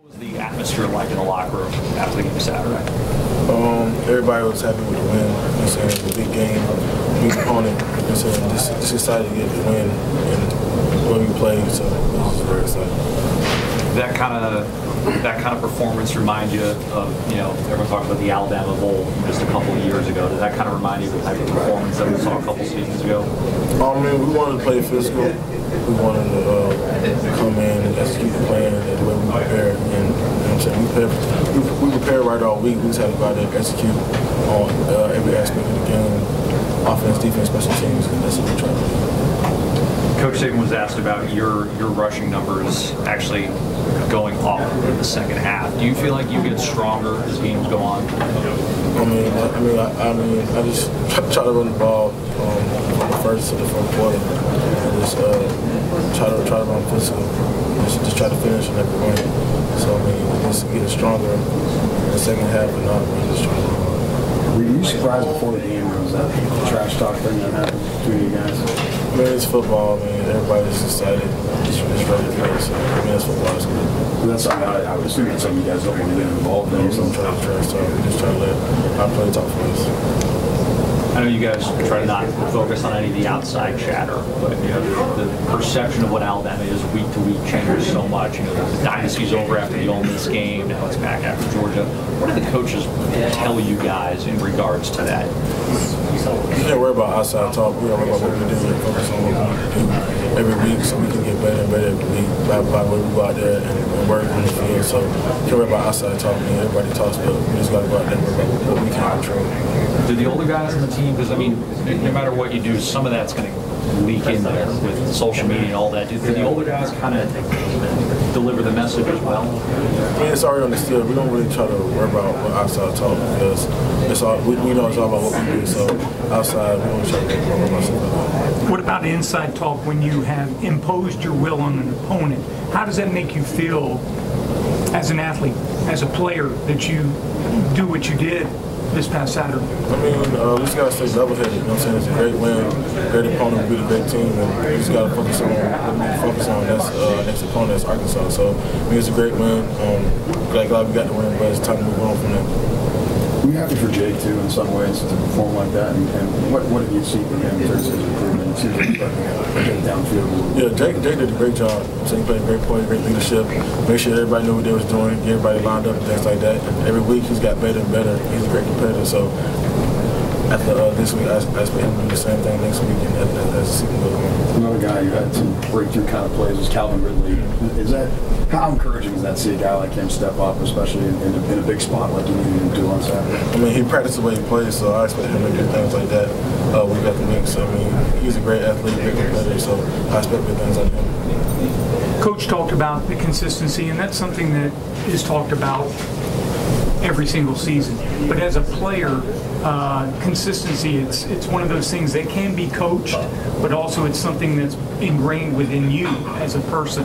What was the atmosphere like in the locker room after the game Saturday? Everybody was happy with the win. You know, saying it was a big game, big opponent. You know, saying just excited to get the win and the way we played. So it was very exciting. That kind of performance remind you of, everyone talked about the Alabama Bowl just a couple of years ago. Does that kind of remind you of the type of performance that we saw a couple seasons ago? We wanted to play physical. We wanted to come in and execute the plan and the way we prepared. And you know what I'm saying, we prepared right all week. We just had to go out there and execute on every aspect of the game, offense, defense, special teams, and that's what we tried to do. Coach Saban was asked about your rushing numbers actually going up in the second half. Do you feel like you get stronger as games go on? I just try to run the ball from the first to the fourth quarter, and just try to run physical, just try to finish in every win. So just getting stronger in the second half, and not really stronger. Were you surprised before the game? Or was that trash talk thing that happened between you guys? It's football. Everybody's excited, just ready to play. So that's football. It's good. Well, that's something I would assume that's something you guys don't want to get involved in. So I'm trying to trash talk. We just try to let our play talk for us. I know you guys try to not focus on any of the outside chatter, but the perception of what Alabama is week to week changes so much. The dynasty's over after the Ole Miss game, now it's back after Georgia. What do the coaches tell you guys in regards to that? You can't worry about outside talk. We gotta worry about what we do and focus on what we do every week so we can get better and better every week by the way we go out there and work on the field. So you can't worry about outside talk. Everybody talks, but we just gotta go out there and worry about what we can control. Do the older guys on the team, because no matter what you do, some of that's going to leak in there with social media and all that. Do the older guys kind of deliver the message as well? It's already understood. We don't really try to worry about what outside talk because we know it's all about what we do. So outside, we don't try to worry about something like that. What about inside talk when you have imposed your will on an opponent? How does that make you feel as an athlete, as a player, that you do what you did this past Saturday? We just got to stay level-headed. You know what I'm saying? It's a great win, great opponent, we beat a great team, and we just got to focus on what we need to focus on. That's next opponent, that's Arkansas. So it's a great win. Glad we got the win, but it's time to move on from there. Were you happy for Jake too, in some ways, to perform like that? And what have you seen from him in terms of his improvement? It seems like he's getting downfield. Yeah, Jake did a great job. So he played great play, great leadership. Make sure everybody knew what they was doing, get everybody lined up and things like that. And every week he's got better and better. He's a great competitor. So after this week, I expect him to do the same thing next week and as the season goes on. Another guy who had some breakthrough kind of plays was Calvin Ridley. How encouraging is that to see a guy like him step up, especially in a big spot like you needed him to do on Saturday? He practiced the way he plays, so I expect him to do things like that week after week. So he's a great athlete, great competitor, so I expect good things out of him. Coach talked about the consistency, and that's something that is talked about every single season. But as a player, consistency, it's one of those things that can be coached, but also it's something that's ingrained within you as a person.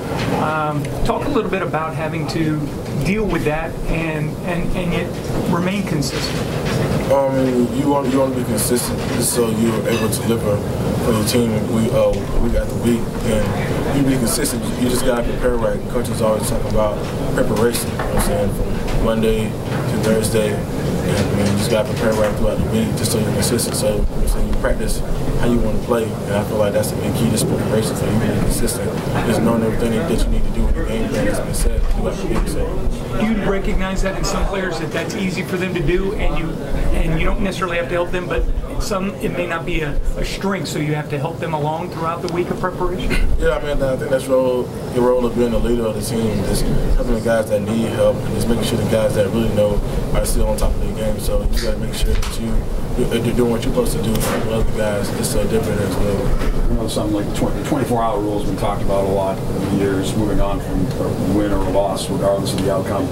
Talk a little bit about having to deal with that and yet remain consistent. You want to be consistent just so you're able to deliver for your team week after week. And you be consistent, you just got to prepare right. Coaches always talk about preparation, you know what I'm saying, from Monday to Thursday. And you just got to prepare right throughout the week just so you're consistent. So you practice how you want to play. And I feel like that's the big key, just preparation, so you being consistent. Just knowing everything that you need to do in the game plan that's been set throughout the week. So. Do you recognize that in some players that that's easy for them to do, and you don't necessarily have to help them, but some it may not be a strength, so you have to help them along throughout the week of preparation? Yeah, I think that's your role of being the leader of the team, just helping the guys that need help, and just making sure the guys that really know are still on top of their game. So you got to make sure that you're doing what you're supposed to do with other guys, just so they're better as well. Something like the 24-hour rule has been talked about a lot over the years, moving on from a win or a loss, regardless of the outcome.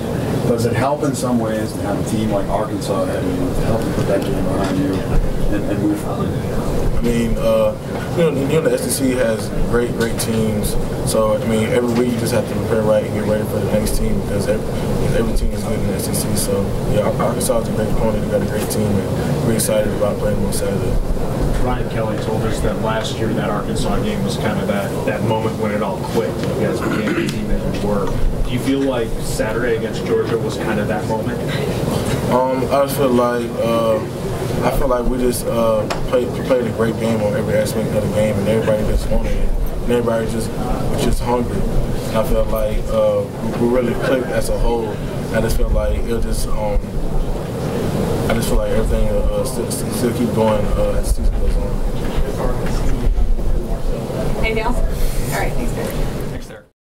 Does it help in some ways to have a team like Arkansas to help you put that game behind you and move forward? The SEC has great teams. So every week you just have to prepare right and get ready for the next team because every team is good in the SEC. So Arkansas is a great opponent. They got a great team, and we're excited about playing them on Saturday. Ryan Kelly told us that last year that Arkansas game was kind of that moment when it all clicked. You guys became the team that you were. Do you feel like Saturday against Georgia was kind of that moment? I feel like we just played a great game on every aspect of the game, and everybody just wanted it, and everybody was just hungry. And I feel like we really clicked as a whole. I just feel like it just I just feel like everything still keep going as the season goes on. Anything else? All right, thanks, guys.